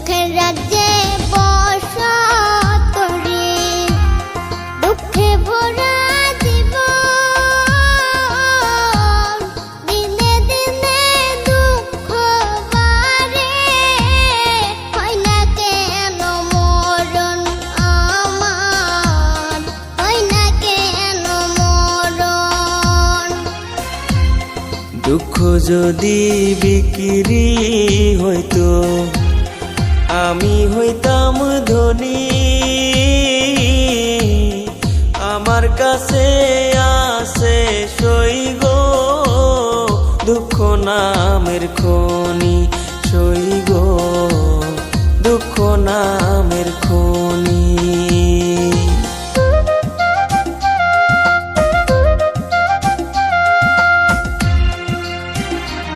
সুখের রাজ্যে বসত রে, দুঃখে ভরা জীবন, দিনে দিনে দুঃখ বাড়ে, হয় না কেন মরণ আমার, হয় না কেন মরণ। দুঃখ যদি বিক্রি হইতো আমি হইতাম ধনী, আমার কাছে আছে সই গো দুঃখ নামের খনি, সই গো দুঃখ নামের খনি।